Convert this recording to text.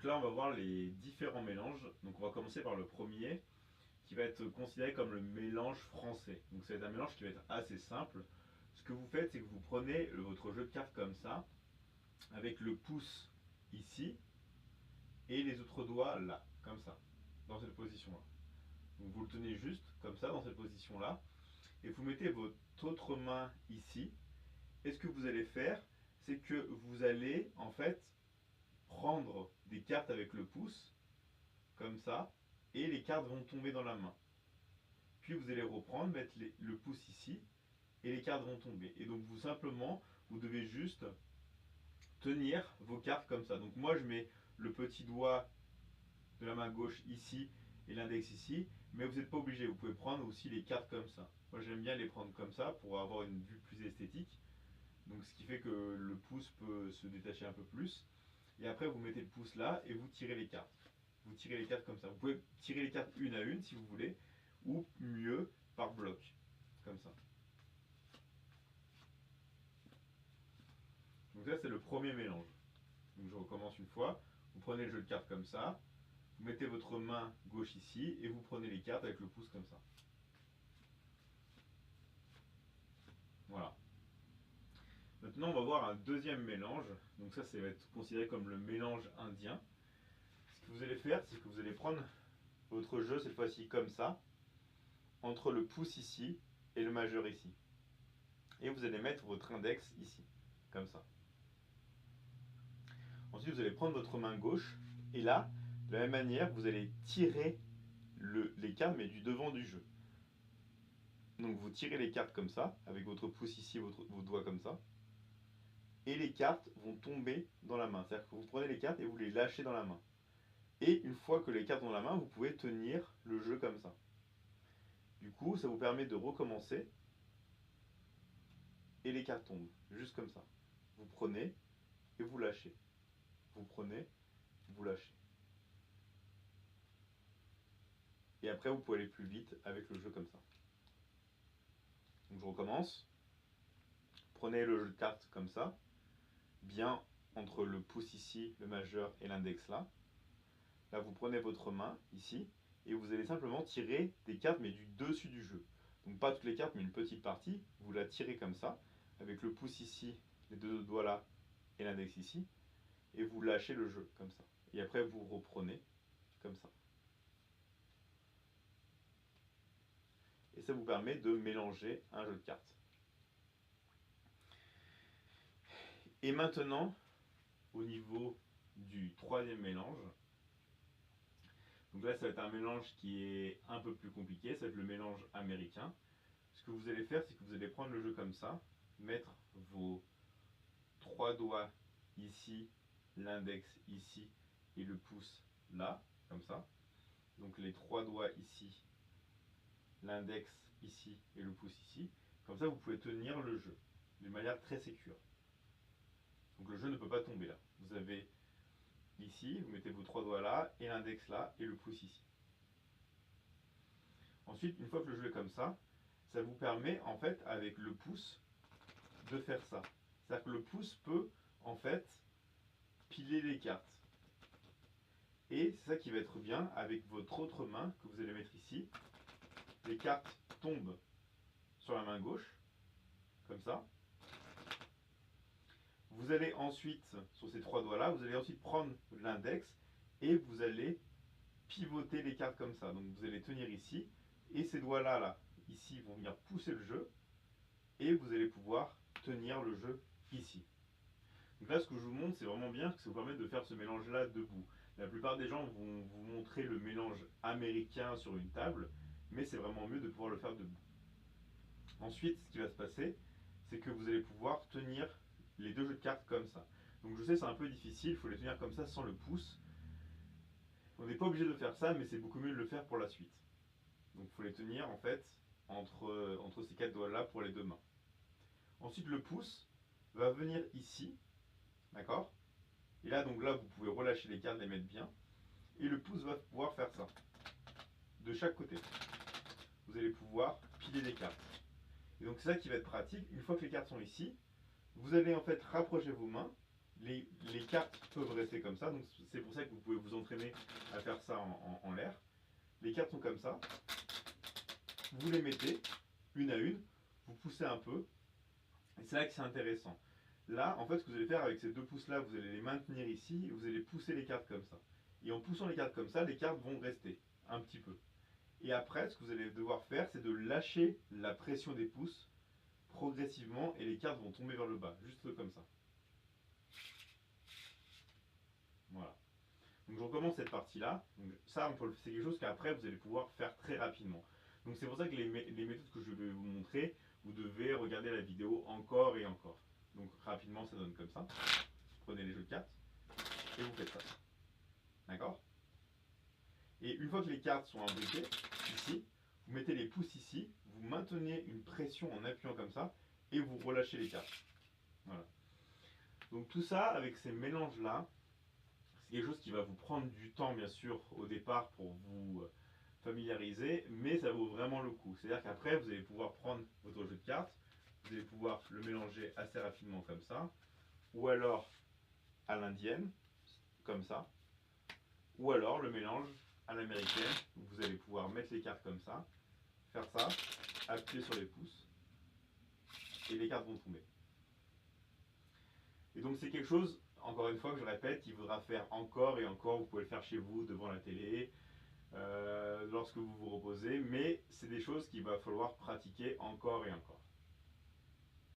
là, on va voir les différents mélanges. Donc on va commencer par le premier, qui va être considéré comme le mélange français. Donc c'est un mélange qui va être assez simple. Ce que vous faites, c'est que vous prenez votre jeu de cartes comme ça, avec le pouce ici, et les autres doigts là, comme ça, dans cette position-là. Donc vous le tenez juste, comme ça, dans cette position-là, et vous mettez votre autre main ici. Et ce que vous allez faire, c'est que vous allez, en fait, prendre des cartes avec le pouce, comme ça, et les cartes vont tomber dans la main. Puis vous allez reprendre, mettre le pouce ici, et les cartes vont tomber. Et donc vous simplement, vous devez juste tenir vos cartes comme ça. Donc moi je mets le petit doigt de la main gauche ici et l'index ici, mais vous n'êtes pas obligé, vous pouvez prendre aussi les cartes comme ça. Moi j'aime bien les prendre comme ça pour avoir une vue plus esthétique. Donc ce qui fait que le pouce peut se détacher un peu plus. Et après vous mettez le pouce là et vous tirez les cartes. Vous tirez les cartes comme ça. Vous pouvez tirer les cartes une à une si vous voulez, ou mieux par bloc, comme ça. Donc ça c'est le premier mélange. Donc je recommence une fois. Vous prenez le jeu de cartes comme ça, vous mettez votre main gauche ici et vous prenez les cartes avec le pouce comme ça. Voilà. Maintenant on va voir un deuxième mélange. Donc ça va être considéré comme le mélange indien. Ce que vous allez faire, c'est que vous allez prendre votre jeu cette fois-ci comme ça, entre le pouce ici et le majeur ici. Et vous allez mettre votre index ici, comme ça. Ensuite, vous allez prendre votre main gauche, et là, de la même manière, vous allez tirer les cartes, mais du devant du jeu. Donc vous tirez les cartes comme ça, avec votre pouce ici, vos doigts comme ça, et les cartes vont tomber dans la main. C'est-à-dire que vous prenez les cartes et vous les lâchez dans la main. Et une fois que les cartes sont dans la main, vous pouvez tenir le jeu comme ça. Du coup, ça vous permet de recommencer, et les cartes tombent, juste comme ça. Vous prenez et vous lâchez. Vous prenez, vous lâchez. Et après, vous pouvez aller plus vite avec le jeu comme ça. Donc je recommence. Prenez le jeu de cartes comme ça, bien entre le pouce ici, le majeur et l'index là. Là, vous prenez votre main ici et vous allez simplement tirer des cartes, mais du dessus du jeu. Donc pas toutes les cartes, mais une petite partie. Vous la tirez comme ça, avec le pouce ici, les deux doigts là et l'index ici, et vous lâchez le jeu comme ça. Et après, vous reprenez comme ça. Et ça vous permet de mélanger un jeu de cartes. Et maintenant, au niveau du troisième mélange, donc là ça va être un mélange qui est un peu plus compliqué, ça va être le mélange américain. Ce que vous allez faire, c'est que vous allez prendre le jeu comme ça, mettre vos trois doigts ici, l'index ici et le pouce là, comme ça. Donc les trois doigts ici, l'index ici et le pouce ici. Comme ça, vous pouvez tenir le jeu d'une manière très sécure. Donc le jeu ne peut pas tomber là. Vous avez ici, vous mettez vos trois doigts là, et l'index là, et le pouce ici. Ensuite, une fois que le jeu est comme ça vous permet en fait avec le pouce de faire ça. C'est-à-dire que le pouce peut en fait piler les cartes. Et c'est ça qui va être bien avec votre autre main que vous allez mettre ici. Les cartes tombent sur la main gauche, comme ça. Vous allez ensuite, sur ces trois doigts-là, vous allez ensuite prendre l'index et vous allez pivoter les cartes comme ça. Donc vous allez tenir ici, et ces doigts-là, là, ici, vont venir pousser le jeu, et vous allez pouvoir tenir le jeu ici. Donc là, ce que je vous montre, c'est vraiment bien, parce que ça vous permet de faire ce mélange-là debout. La plupart des gens vont vous montrer le mélange américain sur une table, mais c'est vraiment mieux de pouvoir le faire debout. Ensuite, ce qui va se passer, c'est que vous allez pouvoir tenir les deux jeux de cartes comme ça. Donc je sais, c'est un peu difficile, il faut les tenir comme ça sans le pouce. On n'est pas obligé de faire ça, mais c'est beaucoup mieux de le faire pour la suite. Donc il faut les tenir en fait entre ces quatre doigts là pour les deux mains. Ensuite le pouce va venir ici, d'accord? Et là donc là vous pouvez relâcher les cartes, les mettre bien. Et le pouce va pouvoir faire ça. De chaque côté. Vous allez pouvoir piler les cartes. Et donc c'est ça qui va être pratique. Une fois que les cartes sont ici, vous allez en fait rapprocher vos mains. Les cartes peuvent rester comme ça, donc c'est pour ça que vous pouvez entraîner à faire ça en l'air. Les cartes sont comme ça. Vous les mettez une à une, vous poussez un peu, et c'est là que c'est intéressant. Là, en fait, ce que vous allez faire avec ces 2 pouces-là, vous allez les maintenir ici, et vous allez pousser les cartes comme ça. Et en poussant les cartes comme ça, les cartes vont rester un petit peu. Et après, ce que vous allez devoir faire, c'est de lâcher la pression des pouces progressivement, et les cartes vont tomber vers le bas, juste comme ça. Voilà. Donc je recommence cette partie-là. Donc ça, c'est quelque chose qu'après, vous allez pouvoir faire très rapidement. Donc c'est pour ça que les méthodes que je vais vous montrer, vous devez regarder la vidéo encore et encore. Donc rapidement, ça donne comme ça. Prenez les jeux de cartes et vous faites ça. D'accord? Et une fois que les cartes sont imbriquées, ici, vous mettez les pouces ici, vous maintenez une pression en appuyant comme ça, et vous relâchez les cartes. Voilà. Donc tout ça, avec ces mélanges-là, c'est quelque chose qui va vous prendre du temps, bien sûr, au départ pour vous familiariser, mais ça vaut vraiment le coup. C'est-à-dire qu'après, vous allez pouvoir prendre votre jeu de cartes, vous allez pouvoir le mélanger assez rapidement comme ça, ou alors à l'indienne, comme ça, ou alors le mélange à l'américaine, vous allez pouvoir mettre les cartes comme ça, faire ça, appuyer sur les pouces, et les cartes vont tomber. Et donc c'est quelque chose, encore une fois que je répète, qu'il faudra faire encore et encore. Vous pouvez le faire chez vous, devant la télé, lorsque vous vous reposez, mais c'est des choses qu'il va falloir pratiquer encore et encore.